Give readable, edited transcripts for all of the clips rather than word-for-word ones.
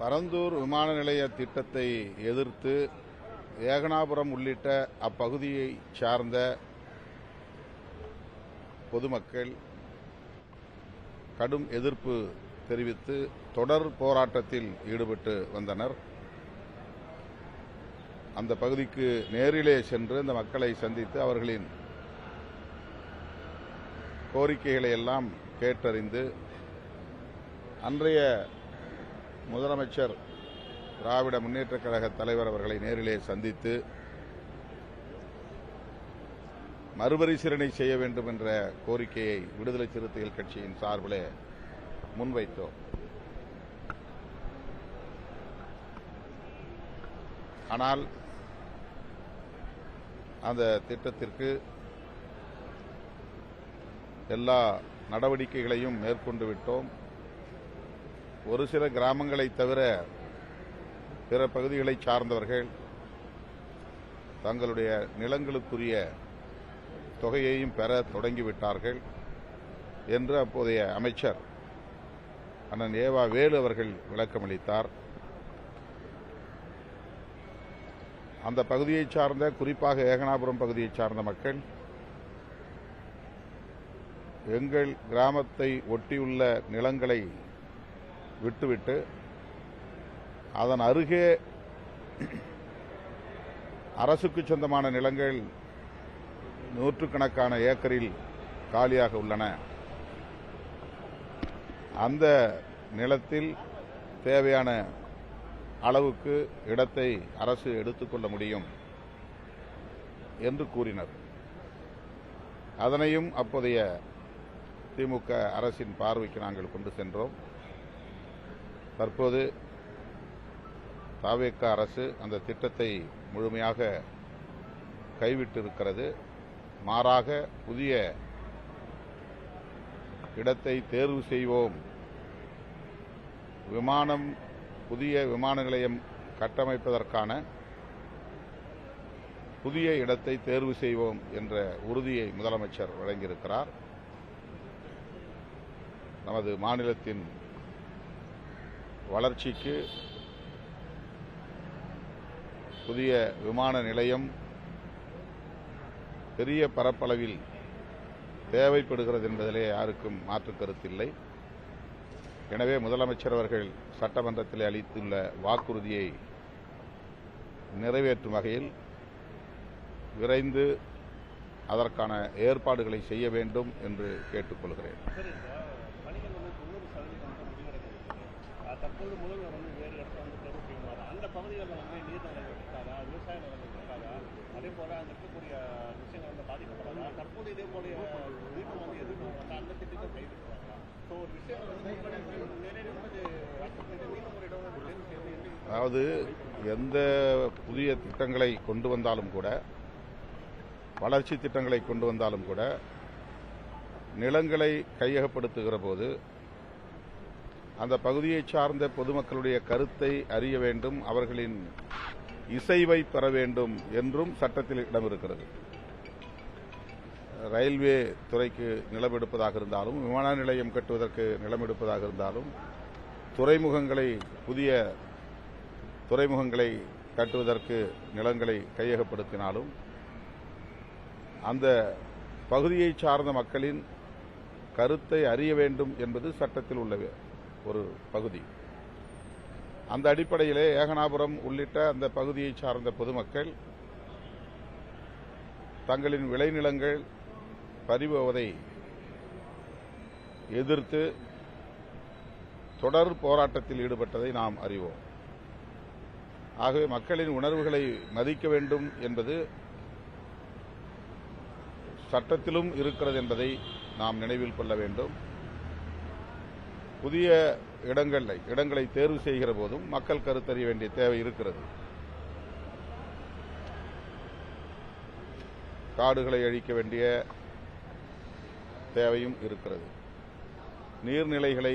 பரந்தூர் விமான நிலைய திட்டத்தை எதிர்த்து ஏகனாபுரம் உள்ளிட்ட அப்பகுதியை சார்ந்த பொதுமக்கள் கடும் எதிர்ப்பு தெரிவித்து தொடர் போராட்டத்தில் ஈடுபட்டு வந்தனர். அந்த பகுதிக்கு நேரிலே சென்று அந்த மக்களை சந்தித்து அவர்களின் கோரிக்கைகளை எல்லாம் கேட்டறிந்து அன்றைய முதலமைச்சர் திராவிட முன்னேற்றக் கழக தலைவர் அவர்களை நேரிலே சந்தித்து மறுபரிசீலனை செய்ய வேண்டும் என்ற கோரிக்கையை விடுதலை சிறுத்தைகள் கட்சியின் சார்பிலே முன்வைத்தோம். ஆனால் அந்த திட்டத்திற்கு எல்லா நடவடிக்கைகளையும் மேற்கொண்டு விட்டோம். ஒரு சில கிராமங்களை தவிர பிற பகுதிகளை சார்ந்தவர்கள் தங்களுடைய நிலங்களுக்குரிய தொகையையும் பெற தொடங்கிவிட்டார்கள் என்று அப்போதைய அமைச்சர் அண்ணன் ஏவா வேலு அவர்கள் விளக்கமளித்தார். அந்த பகுதியை சார்ந்த, குறிப்பாக ஏகனாபுரம் பகுதியை சார்ந்த மக்கள் எங்கள் கிராமத்தை ஒட்டியுள்ள நிலங்களை விட்டுவிட்டு அதன் அருகே அரசுக்கு சொந்தமான நிலங்கள் நூற்றுக்கணக்கான ஏக்கரில் காலியாக உள்ளன. அந்த நிலத்தில் தேவையான அளவுக்கு இடத்தை அரசு எடுத்துக்கொள்ள முடியும் என்று கூறினர். அதனையும் அப்போதைய திமுக அரசின் பார்வைக்கு நாங்கள் கொண்டு சென்றோம். தற்போது தவேக அரசு அந்த திட்டத்தை முழுமையாக கைவிட்டிருக்கிறது. மாறாக புதிய இடத்தை தேர்வு செய்வோம், புதிய விமான நிலையம் கட்டமைப்பதற்கான புதிய இடத்தை தேர்வு செய்வோம் என்ற உறுதியை முதலமைச்சர் வழங்கியிருக்கிறார். நமது மாநிலத்தின் வளர்ச்சிக்கு புதிய விமான நிலையம் பெரிய பரப்பளவில் தேவைப்படுகிறது என்பதிலே யாருக்கும் மாற்று கருத்தில்லை. எனவே முதலமைச்சர் அவர்கள் சட்டமன்றத்தில் அளித்துள்ள வாக்குறுதியை நிறைவேற்றும் வகையில் விரைந்து அதற்கான ஏற்பாடுகளை செய்ய வேண்டும் என்று கேட்டுக் கொள்கிறேன். தற்போது முதல்வர் வேறு இடத்துல செய்வார். அந்த பகுதிகளில் நீர்நிலை இருக்காதா, விவசாய நிலங்கள் இருக்காதா, அதே போல அங்கே இருக்கக்கூடிய விஷயங்கள் பாதிக்கப்படாதா? தற்போது இதே போல வீட்டு எதிர்ப்பு அந்த திட்டத்தை கைவிட்டுருக்காங்களா? ஸோ ஒரு விஷயம் அதாவது எந்த புதிய திட்டங்களை கொண்டு வந்தாலும் கூட, வளர்ச்சி திட்டங்களை கொண்டு வந்தாலும் கூட, நிலங்களை கையகப்படுத்துகிற போது அந்த பகுதியை சார்ந்த பொதுமக்களுடைய கருத்தை அறிய வேண்டும், அவர்களின் இசைவை பெற வேண்டும் என்றும் சட்டத்தில் இடம் இருக்கிறது. ரயில்வே துறைக்கு நிலம் எடுப்பதாக இருந்தாலும், விமான நிலையம் கட்டுவதற்கு நிலம் எடுப்பதாக இருந்தாலும், புதிய துறைமுகங்களை கட்டுவதற்கு நிலங்களை கையகப்படுத்தினாலும் அந்த பகுதியை சார்ந்த மக்களின் கருத்தை அறிய வேண்டும் என்பது சட்டத்தில் உள்ள ஒரு பகுதி. அந்த அடிப்படையிலே ஏகனாபுரம் உள்ளிட்ட அந்த பகுதியை சார்ந்த பொதுமக்கள் தங்களின் விளைநிலங்கள் பறிபோவதை எதிர்த்து தொடர் போராட்டத்தில் ஈடுபட்டதை நாம் அறிவோம். ஆகவே மக்களின் உணர்வுகளை மதிக்க வேண்டும் என்பது சட்டத்திலும் இருக்கிறது என்பதை நாம் நினைவில் கொள்ள வேண்டும். புதிய இடங்களை தேர்வு செய்கிற போதும் மக்கள் கருத்தறிய வேண்டிய தேவை இருக்கிறது. காடுகளை அழிக்க வேண்டிய தேவையும் இருக்கிறது. நீர்நிலைகளை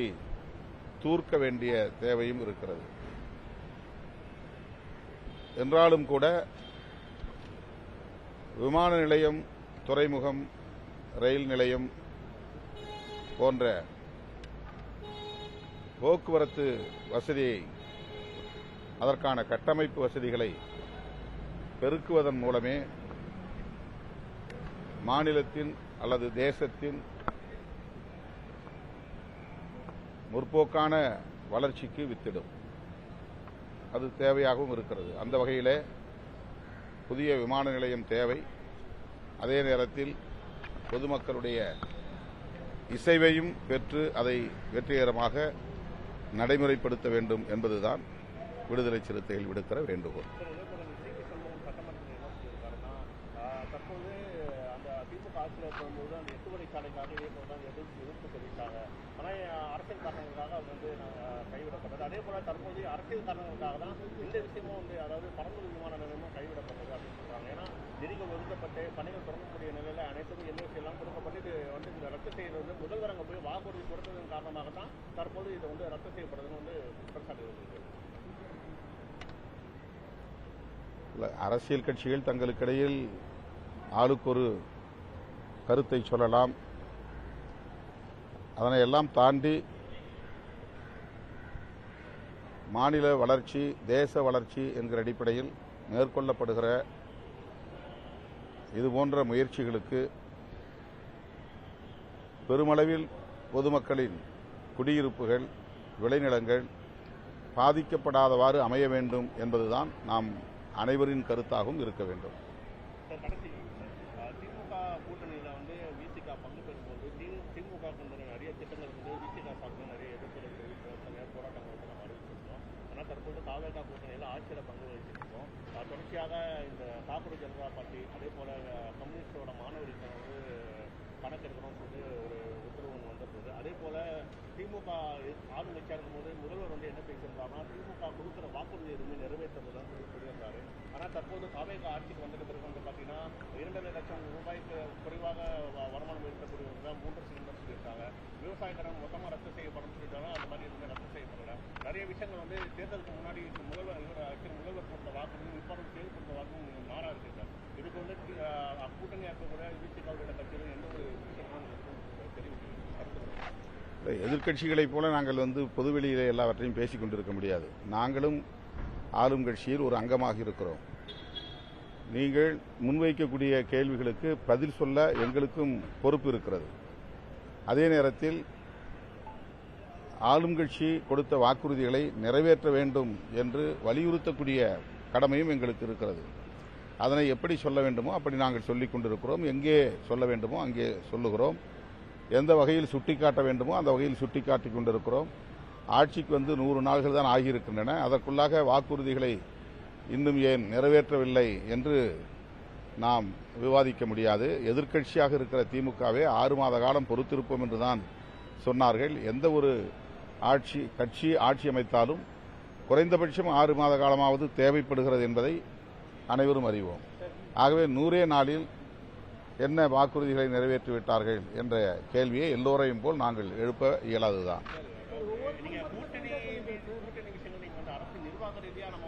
தூர்க்க வேண்டிய தேவையும் இருக்கிறது. என்றாலும் கூட விமான நிலையம், துறைமுகம், ரயில் நிலையம் போன்ற போக்குவரத்து வசதியை அதற்கான கட்டமைப்பு வசதிகளை பெருக்குவதன் மூலமே மாநிலத்தின் அல்லது தேசத்தின் முற்போக்கான வளர்ச்சிக்கு வித்திடும். அது தேவையாகவும் இருக்கிறது. அந்த வகையிலே புதிய விமான நிலையம் தேவை. அதே நேரத்தில் பொதுமக்களுடைய இசைவையும் பெற்று அதை வெற்றிகரமாக நடைமுறைப்படுத்த வேண்டும் என்பதுதான் விடுதலை சிறுத்தைகள் விடுக்கிற வேண்டுகோள். தற்போது அந்த திமுக ஆட்சியில் இருக்கும்போது அந்த 8 வழிச்சாலைக்காக எதிர்ப்பு தெரிவித்தாங்க. ஆனால் அரசியல் காரணங்களுக்காக அது கைவிடப்பட்டது. அதே போல தற்போது அரசியல் காரணங்களுக்காக தான் இந்த விஷயமும் அதாவது பரந்தூர் விமான நிலையமும் கைவிடப்பட்டது அப்படின்னு சொல்றாங்க. ஏன்னா நிதிகள் ஒதுக்கப்பட்டு பணிகள் தொடங்கக்கூடிய நிலையில அனைத்தும் எல்ஓசி எல்லாம் கொடுக்கப்பட்டு இது இந்த ரத்து செய்யறது முதல்வர் அங்கே போய் வாக்குறுதி கொடுத்ததன் காரணமாக தான் தற்போது இது ரத்து செய்யப்படுதுன்னு குற்றச்சாட்டு இருக்கு. அரசியல் கட்சிகள் தங்களுக்கிடையில் ஆளுக்கு ஒரு கருத்தை சொல்லலாம். அதனை எல்லாம் தாண்டி மாநில வளர்ச்சி, தேச வளர்ச்சி என்கிற அடிப்படையில் மேற்கொள்ளப்படுகிற இதுபோன்ற முயற்சிகளுக்கு பெருமளவில் பொதுமக்களின் குடியிருப்புகள், விளைநிலங்கள் பாதிக்கப்படாதவாறு அமைய வேண்டும் என்பதுதான் நாம் அனைவரின் கருத்தாகவும் இருக்க வேண்டும். திமுக கூட்டணியில் விசிக பங்கு பெறும்போது திமுக நிறைய திட்டங்கள் விசிக சார்பில் நிறைய எதிர்ப்புகள் தெரிவித்து போராட்டங்கள் நம்ம அறிவிச்சிருக்கோம். ஆனால் தற்போது தாவேகா கூட்டணியில் ஆட்சியில் பங்கு வகிச்சிருக்கோம். தொடர்ச்சியாக இந்த காங்கிரஸ் ஜனதா பார்ட்டி அதே போல கம்யூனிஸ்டோட மாணவர்கள் கணக்கெடுக்கணும்னு சொல்லி ஒரு உத்தரவு வந்திருந்தது. அதே போல திமுக ஆளுங்கட்சியாக இருக்கும்போது முதல்வர் என்ன பேசியிருந்தாருன்னா திமுக கொடுக்குற வாக்குறுதி எதுவுமே நிறைவேற்றதுதான் சொல்லியிருந்தாரு. ஆனால் தற்போது தாவேகா ஆட்சிக்கு வந்தது பிறகு பார்த்தீங்கன்னா 2.5 லட்சம் ரூபாய்க்கு குறைவாக வருமானம் இருக்கக்கூடியவங்க தான் 3 சிலிண்டர் சொல்லியிருக்காங்க. விவசாய கடன் மொத்தமாக ரத்து செய்யப்படும் சொல்லிட்டாலும் அந்த மாதிரி எதுவுமே ரத்து செய்யப்படல. நிறைய விஷயங்கள் தேர்தலுக்கு முன்னாடி முதல்வர் கொடுத்த வாக்குறுதி இப்போ தேர்வு கொடுத்த வாக்கு மாறா இருக்கு சார். இதுக்கு கூட்டணியாக இருக்கக்கூடிய விசிகாவுடைய கட்சிகள் எந்த ஒரு விஷயங்களும் தெரிவிக்கிறது. எதிர்க்கட்சிகளைப் போல நாங்கள் பொதுவெளியிலே எல்லாவற்றையும் பேசிக் கொண்டிருக்க முடியாது. நாங்களும் ஆளும் கட்சியில் ஒரு அங்கமாக இருக்கிறோம். நீங்கள் முன்வைக்கக்கூடிய கேள்விகளுக்கு பதில் சொல்ல எங்களுக்கும் பொறுப்பு இருக்கிறது. அதே நேரத்தில் ஆளும் கட்சி கொடுத்த வாக்குறுதிகளை நிறைவேற்ற வேண்டும் என்று வலியுறுத்தக்கூடிய கடமையும் எங்களுக்கு இருக்கிறது. அதனை எப்படி சொல்ல வேண்டுமோ அப்படி நாங்கள் சொல்லிக் கொண்டிருக்கிறோம். எங்கே சொல்ல வேண்டுமோ அங்கே சொல்லுகிறோம். எந்த வகையில் சுட்டிக்காட்ட வேண்டுமோ அந்த வகையில் சுட்டிக்காட்டிக் கொண்டிருக்கிறோம். ஆட்சிக்கு 100 நாள்கள் தான் ஆகியிருக்கின்றன. அதற்குள்ளாக வாக்குறுதிகளை இன்னும் ஏன் நிறைவேற்றவில்லை என்று நாம் விவாதிக்க முடியாது. எதிர்க்கட்சியாக இருக்கிற திமுகவே 6 மாத காலம் பொறுத்திருப்போம் என்றுதான் சொன்னார்கள். எந்த ஒரு கட்சி ஆட்சி அமைத்தாலும் குறைந்தபட்சம் 6 மாத காலமாவது தேவைப்படுகிறது என்பதை அனைவரும் அறிவோம். ஆகவே 100 நாளில் என்ன வாக்குறுதிகளை நிறைவேற்றிவிட்டார்கள் என்ற கேள்வியை எல்லோரையும் போல் நாங்கள் எழுப்ப இயலாதுதான். கூட்டணி விஷயங்கள் அரசு நிர்வாக ரீதியாக நம்ம